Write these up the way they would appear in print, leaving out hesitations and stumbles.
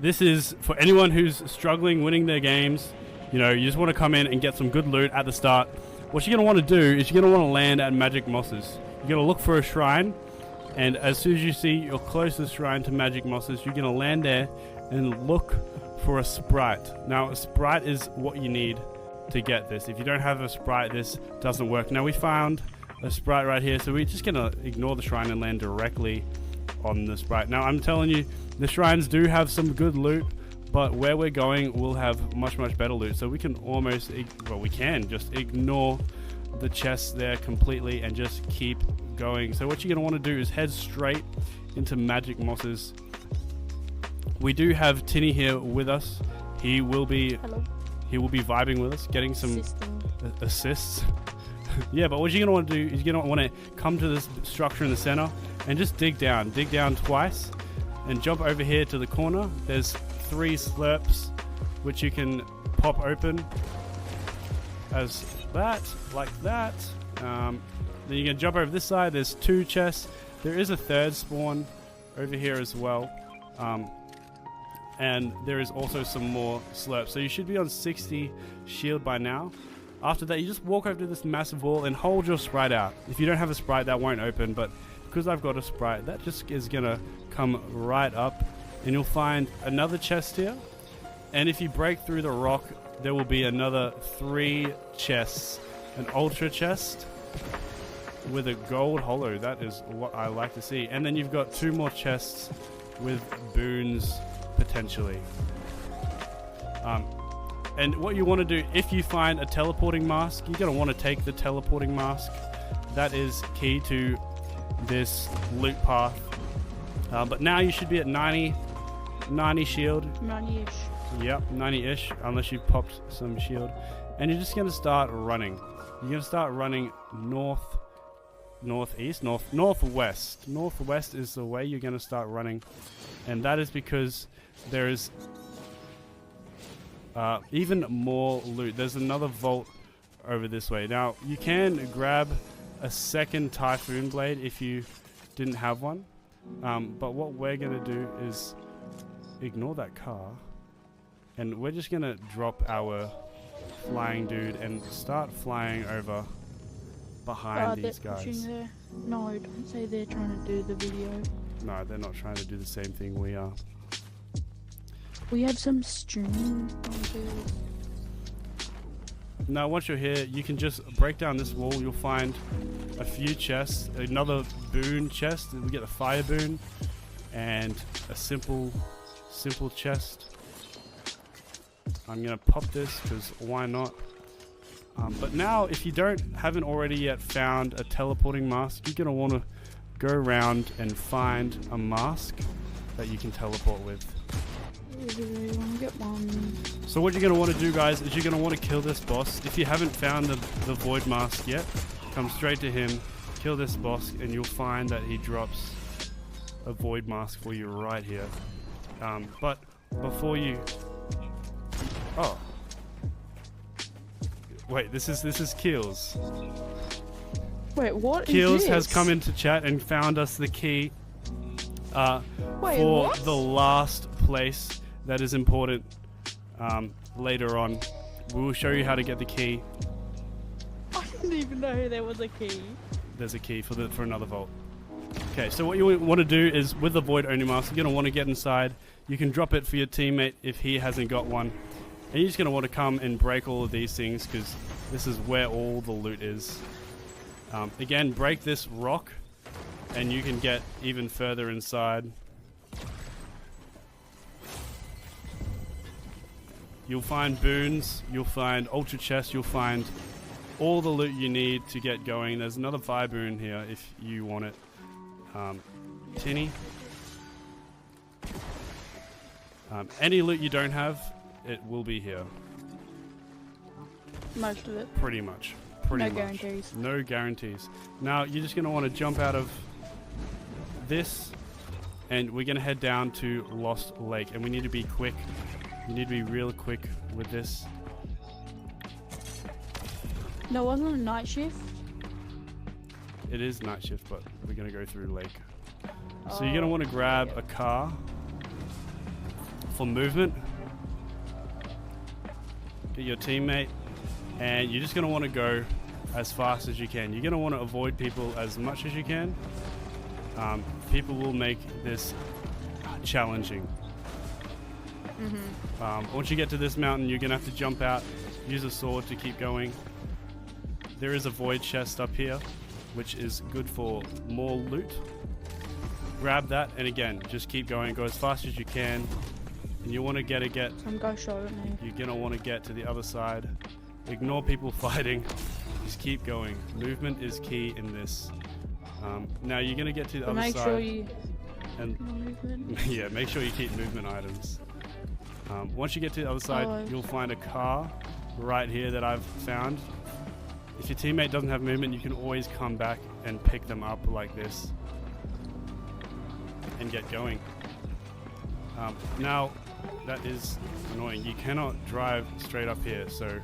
this is for anyone who's struggling winning their games. You know, you just want to come in and get some good loot at the start. What you're going to want to do is you're going to want to land at magic mosses. You're going to look for a shrine, and as soon as you see your closest shrine to magic mosses, you're going to land there and look for a sprite. Now, a sprite is what you need to get this. If you don't have a sprite, this doesn't work. Now, we found a sprite right here, so we're just going to ignore the shrine and land directly on the sprite. Now, I'm telling you, the shrines do have some good loot, but where we're going, we'll have much better loot. So we can almost, well, we can just ignore the chests there completely and just keep going. So what you're going to want to do is head straight into magic mosses. We do have Tinny here with us. He will be vibing with us, getting some assists. Yeah, but what you're going to want to do is you're going to want to come to this structure in the center and just dig down twice and jump over here to the corner. There's 3 slurps which you can pop open as that, like that. Then you can jump over this side. There's 2 chests. There is a 3rd spawn over here as well. And there is also some more slurps. So you should be on 60 shield by now. After that, you just walk over to this massive wall and hold your sprite out. If you don't have a sprite, that won't open, but because I've got a sprite, that just is gonna come right up, and you'll find another chest here. And if you break through the rock, there will be another 3 chests. An ultra chest with a gold hollow. That is what I like to see. And then you've got 2 more chests with boons potentially. And what you want to do, if you find a teleporting mask, you're going to want to take the teleporting mask. That is key to this loot path. But now you should be at 90 shield. 90-ish. Yep, 90-ish, unless you've popped some shield. And you're just going to start running. You're going to start running northwest. Northwest is the way you're going to start running. And that is because there is even more loot. There's another vault over this way. Now, you can grab a second Typhoon Blade if you didn't have one. But what we're going to do is ignore that car. And we're just going to drop our flying dude and start flying over behind these guys. There. No, don't say they're trying to do the video. No, they're not trying to do the same thing we are. We have some stream. Now, once you're here, you can just break down this wall. You'll find a few chests, another boon chest. We get a fire boon and a simple chest. I'm gonna pop this because why not? But now, if you haven't already yet found a teleporting mask, you're gonna want to go around and find a mask that you can teleport with. I want to get one. So what you're going to want to do, guys, is you're going to want to kill this boss. If you haven't found the void mask yet, come straight to him, kill this boss, and you'll find that he drops a void mask for you right here. But before you... Oh. Wait, this is Keels. Wait, what Keels is this? has come into chat and found us the key for what? the last place that is important. Later on, we will show you how to get the key. I didn't even know there was a key. There's a key for another vault. Okay, so what you want to do is with the void only mask, you're going to want to get inside. You can drop it for your teammate if he hasn't got one. And you're just going to want to come and break all of these things because this is where all the loot is. Again, break this rock and you can get even further inside. You'll find boons, you'll find ultra chests, you'll find all the loot you need to get going. There's another fire boon here if you want it. Tinny. Any loot you don't have, it will be here. Most of it. Pretty much. No guarantees. No guarantees. Now, you're just going to want to jump out of this, and we're going to head down to Lost Lake, and we need to be quick. You need to be real quick with this. No, wasn't it a night shift? It is night shift, but we're going to go through lake. So you're going to want to grab a car for movement. Get your teammate, and you're just going to want to go as fast as you can. You're going to want to avoid people as much as you can. People will make this challenging. Once you get to this mountain, you're going to have to jump out, use a sword to keep going. There is a void chest up here, which is good for more loot. Grab that, and again, just keep going. Go as fast as you can. And you want to get. I'm going to show it now. You're going to want to get to the other side. Ignore people fighting. Just keep going. Movement is key in this. Now you're going to get to the other side. Make sure you... And yeah, make sure you keep movement items. Once you get to the other side, you'll find a car right here that I've found. If your teammate doesn't have movement, you can always come back and pick them up like this and get going. Now, that is annoying. You cannot drive straight up here, so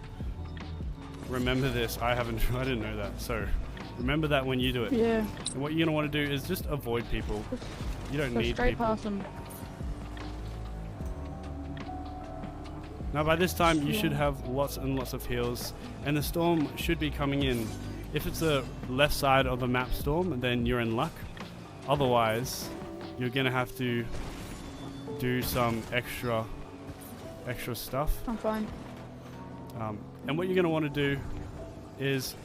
remember this. I didn't know that, so remember that when you do it. Yeah. And what you're going to want to do is just avoid people. You don't need straight people. past them. Now by this time you should have lots and lots of heals, and the storm should be coming in. If it's the left side of the map storm, then you're in luck. Otherwise, you're going to have to do some extra stuff. I'm fine. And what you're going to want to do is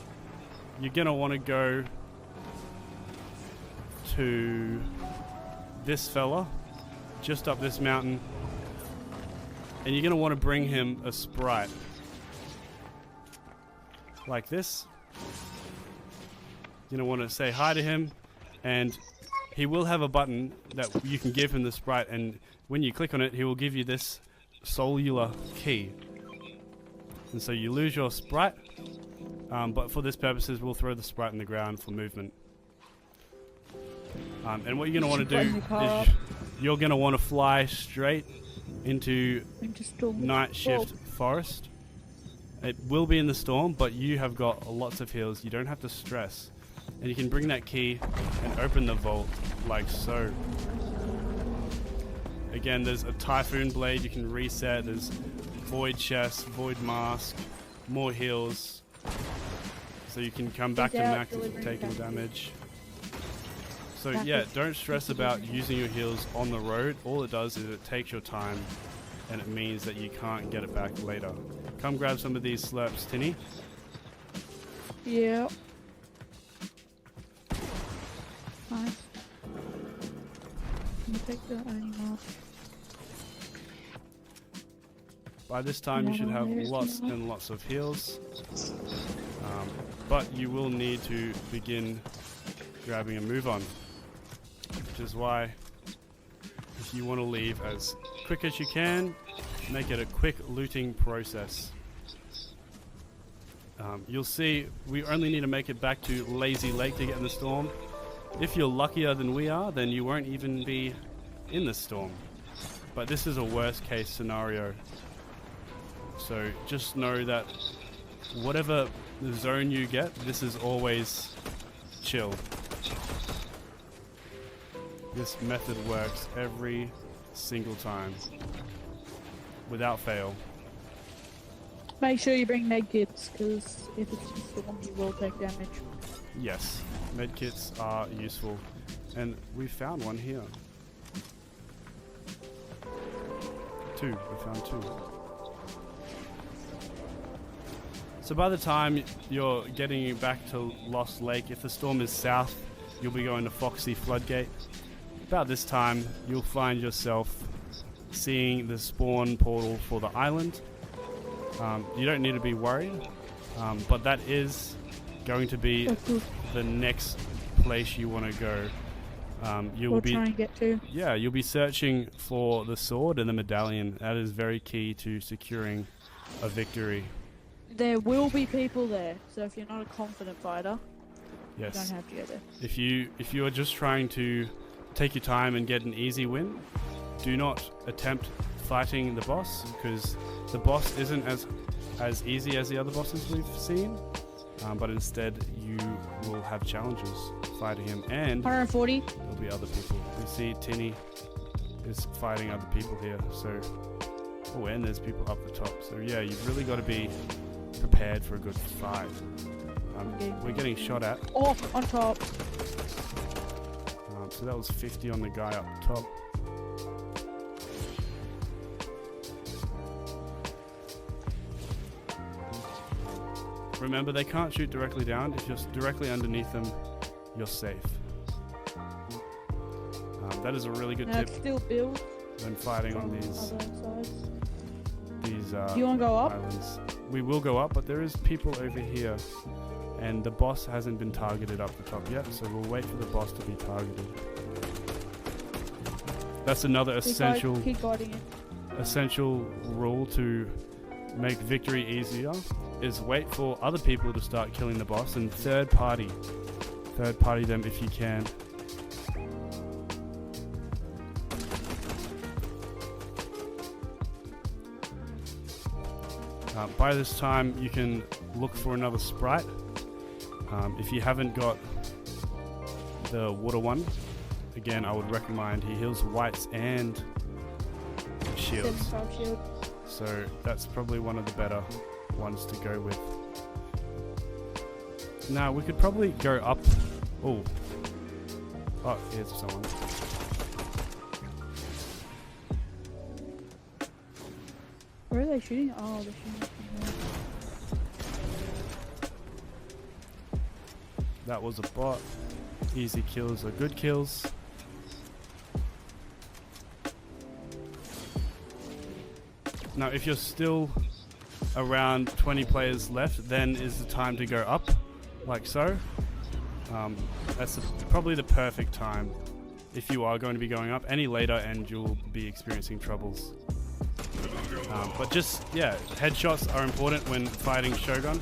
you're going to want to go to this fella just up this mountain, and you're going to want to bring him a sprite like this. You're going to want to say hi to him, and he will have a button that you can give him the sprite, and when you click on it, he will give you this cellular key. And so you lose your sprite, but for this purposes, we'll throw the sprite in the ground for movement. And what you're going to want to do is you're going to want to fly straight into Night Shift Forest. It will be in the storm, but you have got lots of heals. You don't have to stress. And you can bring that key and open the vault like so. Again, there's a Typhoon Blade you can reset. There's Void Chest, Void Mask, more heals. So you can come back to max if you're taking damage. So yeah, don't stress about using your heals on the road. All it does is it takes your time, and it means that you can't get it back later. Come grab some of these slurps, Tinny. Yeah. Nice. Let me take the animal. By this time you should have lots and lots of heals, but you will need to begin grabbing a move on, which is why if you want to leave as quick as you can, make it a quick looting process. You'll see we only need to make it back to Lazy Lake to get in the storm. If you're luckier than we are, then you won't even be in the storm. But this is a worst case scenario. So just know that whatever the zone you get, this is always chill. This method works every single time, without fail. Make sure you bring medkits, because if it's a storm, you will take damage. Yes, medkits are useful, and we found one here. We found two. So by the time you're getting back to Lost Lake, if the storm is south, you'll be going to Foxy Floodgate. About this time, you'll find yourself seeing the spawn portal for the island. You don't need to be worried, but that is going to be the next place you want to go. You'll be try and get to. Yeah, you'll be searching for the sword and the medallion. That is very key to securing a victory. There will be people there, so if you're not a confident fighter, yes, you don't have to go there. If you are just trying to take your time and get an easy win, do not attempt fighting the boss, because the boss isn't as easy as the other bosses we've seen, but instead you will have challenges fighting him, and 140. there'll be other people. We see Tinny is fighting other people here. So, oh, and there's people up the top. So yeah, you've really got to be prepared for a good fight. We're getting shot at. Oh, on top. So that was 50 on the guy up top. Remember, they can't shoot directly down. If you're directly underneath them, you're safe. That is a really good tip Still build when fighting on these Do you want to go up? islands. We will go up, but there is people over here, and the boss hasn't been targeted up the top yet, so we'll wait for the boss to be targeted. That's another essential rule to make victory easier, is wait for other people to start killing the boss and third party them if you can. By this time you can look for another sprite. If you haven't got the water one, again I would recommend, he heals whites and shields. So that's probably one of the better ones to go with. Now we could probably go up. Oh, here's someone. Where are they shooting? Oh, they're shooting. That was a bot. Easy kills are good kills. Now if you're still around 20 players left, then is the time to go up, like so. That's probably the perfect time if you are going to be going up. Any later and you'll be experiencing troubles. But just, yeah, headshots are important when fighting Shogun.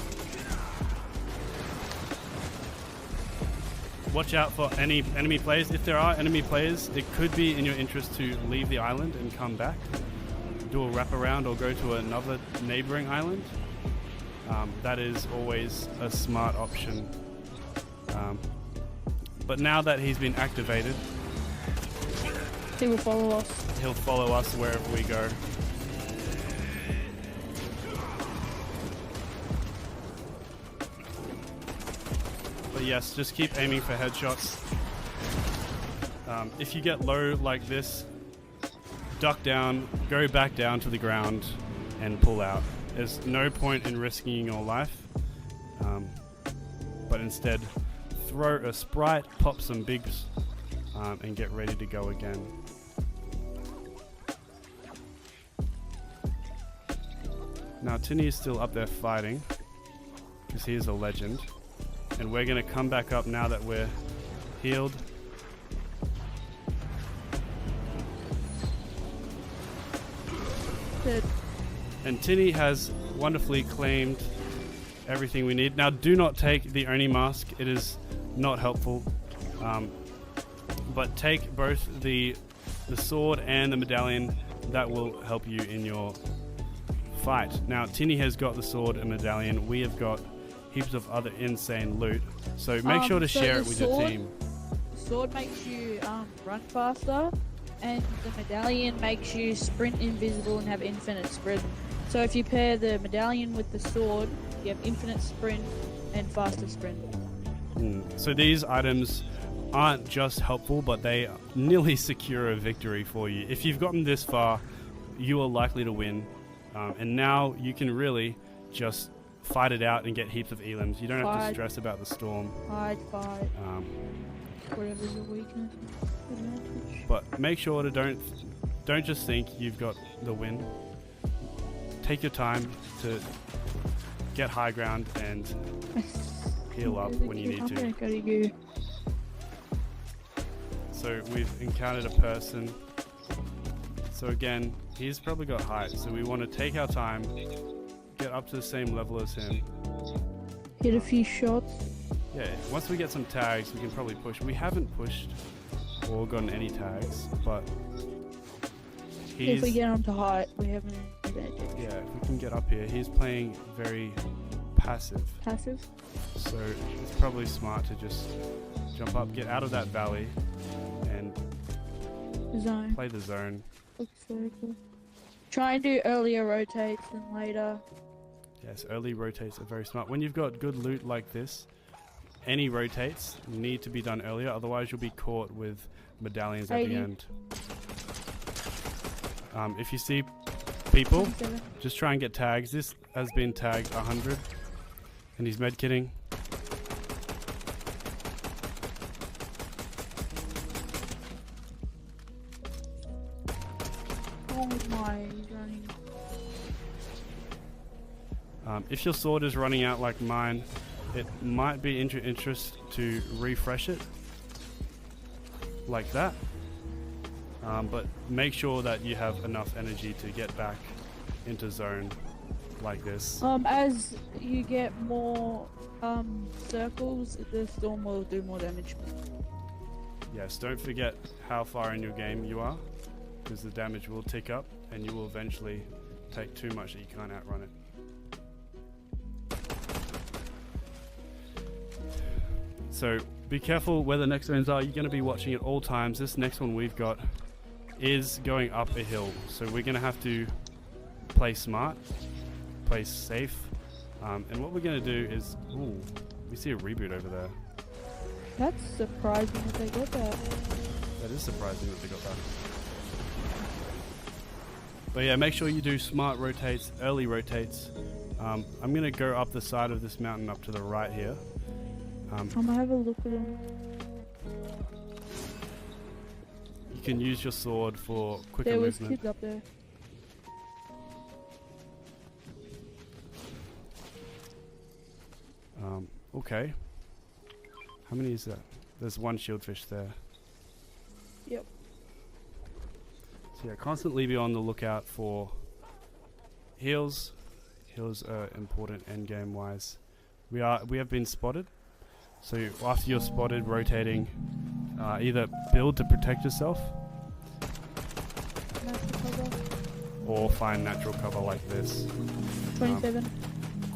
Watch out for any enemy players. If there are enemy players, it could be in your interest to leave the island and come back. Do a wraparound or go to another neighboring island. That is always a smart option. But now that he's been activated, he will follow us. He'll follow us wherever we go. But yes, just keep aiming for headshots. If you get low like this, duck down, go back down to the ground and pull out. There's no point in risking your life, but instead throw a sprite, pop some bigs, and get ready to go again. Now Tinny is still up there fighting, because he is a legend, and we're going to come back up now that we're healed. Good. And Tinny has wonderfully claimed everything we need. Now do not take the Oni mask, it is not helpful, but take both the sword and the medallion. That will help you in your fight. Now Tinny has got the sword and medallion, we have got heaps of other insane loot, so make sure to share it with your team. The sword makes you run faster, and the medallion makes you sprint invisible and have infinite sprint. So if you pair the medallion with the sword, you have infinite sprint and faster sprint. So these items aren't just helpful, but they nearly secure a victory for you. If you've gotten this far, you are likely to win. And now you can really just fight it out and get heaps of elims. You don't have to stress about the storm. Fight. Whatever your weakness. Advantage. But make sure to don't just think you've got the win. Take your time to get high ground and heal up when you need to. So we've encountered a person. So again, he's probably got height, so we want to take our time, get up to the same level as him. Hit a few shots. Yeah, once we get some tags, we can probably push. We haven't pushed or gotten any tags, but if we get onto height, we have an advantage. Yeah, if we can get up here. He's playing very passive. Passive? So it's probably smart to just jump up, get out of that valley, and Zone. Play the zone. Looks very cool. Try and do earlier rotates than later. Yes, early rotates are very smart. When you've got good loot like this, any rotates need to be done earlier, otherwise you'll be caught with medallions at the end. If you see people, just try and get tags. This has been tagged 100, and he's medkitting. Oh my, he's running. If your sword is running out like mine, it might be in your interest to refresh it like that. But make sure that you have enough energy to get back into zone like this. As you get more circles, the storm will do more damage. Yes, don't forget how far in your game you are, because the damage will tick up and you will eventually take too much that you can't outrun it. So be careful where the next zones are. You're going to be watching at all times. This next one we've got is going up a hill, so we're going to have to play smart, play safe, and what we're going to do is, ooh, we see a reboot over there. That's surprising that they got that. That is surprising that they got that. But yeah, make sure you do smart rotates, early rotates. I'm going to go up the side of this mountain up to the right here. I'm gonna have a look at them. You can use your sword for quicker There was movement. kids up there. Okay. How many is that? There's one shieldfish there. Yep. So yeah, constantly be on the lookout for heals. Heals are important endgame wise. We have been spotted. So after you're spotted rotating, either build to protect yourself or find natural cover like this. 27.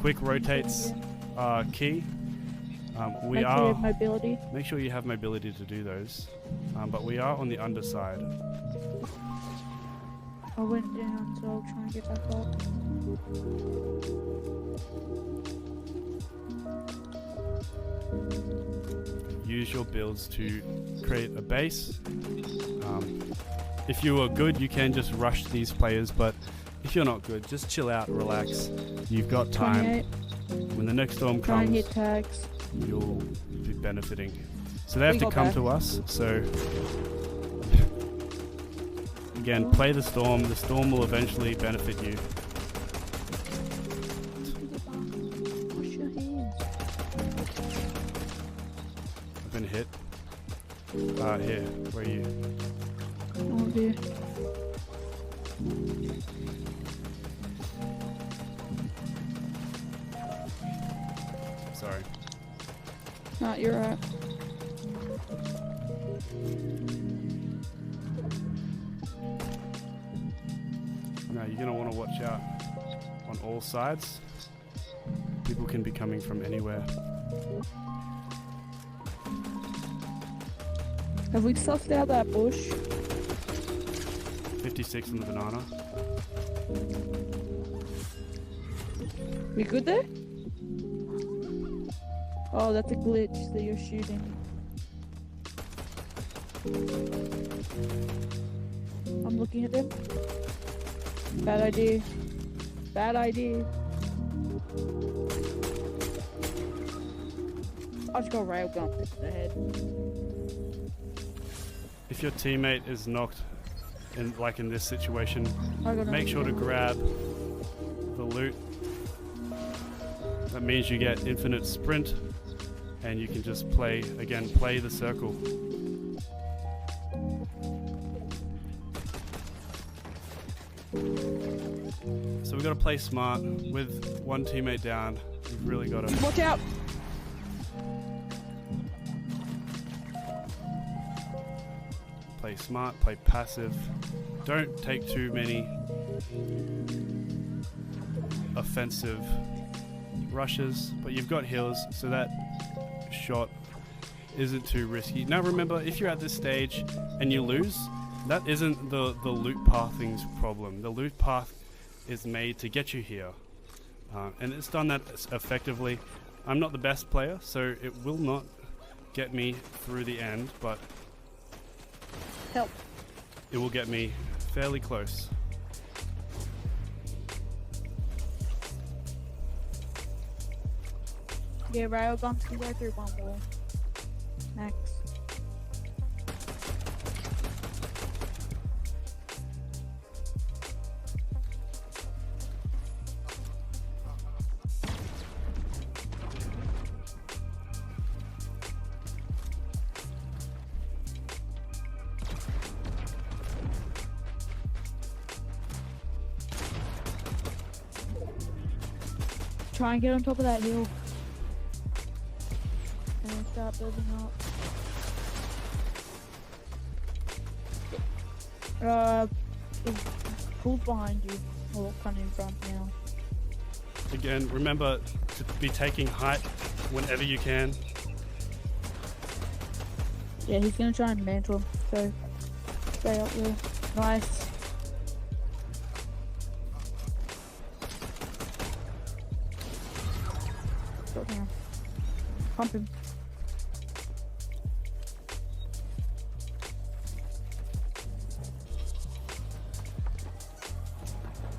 Quick rotates are key. Make sure you have mobility. Make sure you have mobility to do those. But we are on the underside. I went down, so I'll try and get back up. Use your builds to create a base. If you are good, you can just rush these players, but if you're not good, just chill out, relax. You've got time. 28. When the next storm Try and comes, hit tags. you'll be benefiting. So they have We to got come back. to us. So again, play the storm. The storm will eventually benefit you. Wash your hands. I've been hit. Here, where are you? Oh dear. Sorry. No, you're right. Now you're going to want to watch out on all sides. People can be coming from anywhere. Have we sussed out that bush? 56 on the banana. We good there? Oh, that's a glitch that you're shooting. I'm looking at them. Bad idea. Bad idea. I just got railgun in the head. If your teammate is knocked, like in this situation, I got make sure to grab the loot. That means you get infinite sprint, and you can just play the circle. So we've got to play smart with one teammate down. We've really got to. Watch out! Play smart, play passive. Don't take too many offensive rushes, but you've got heals, so that shot isn't too risky. Now remember, if you're at this stage and you lose, That isn't the loot pathing's problem. The loot path is made to get you here. And it's done that effectively. I'm not the best player, so it will not get me through the end, but Help. it will get me fairly close. Yeah, railguns can go through one wall. Max. Try and get on top of that hill. And then start building up. Who's behind you? Or kind of in front now. Again, remember to be taking height whenever you can. Yeah, he's gonna try and mantle him, so stay up there. Nice. Drop down. Pump him.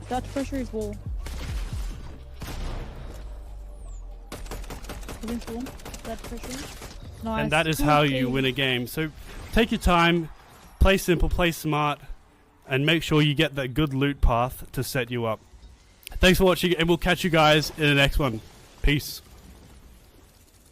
Start to pressure his wall. Hit him full. Start to pressure him. Nice. And that is how you win a game. So take your time, play simple, play smart, and make sure you get that good loot path to set you up. Thanks for watching, and we'll catch you guys in the next one. Peace.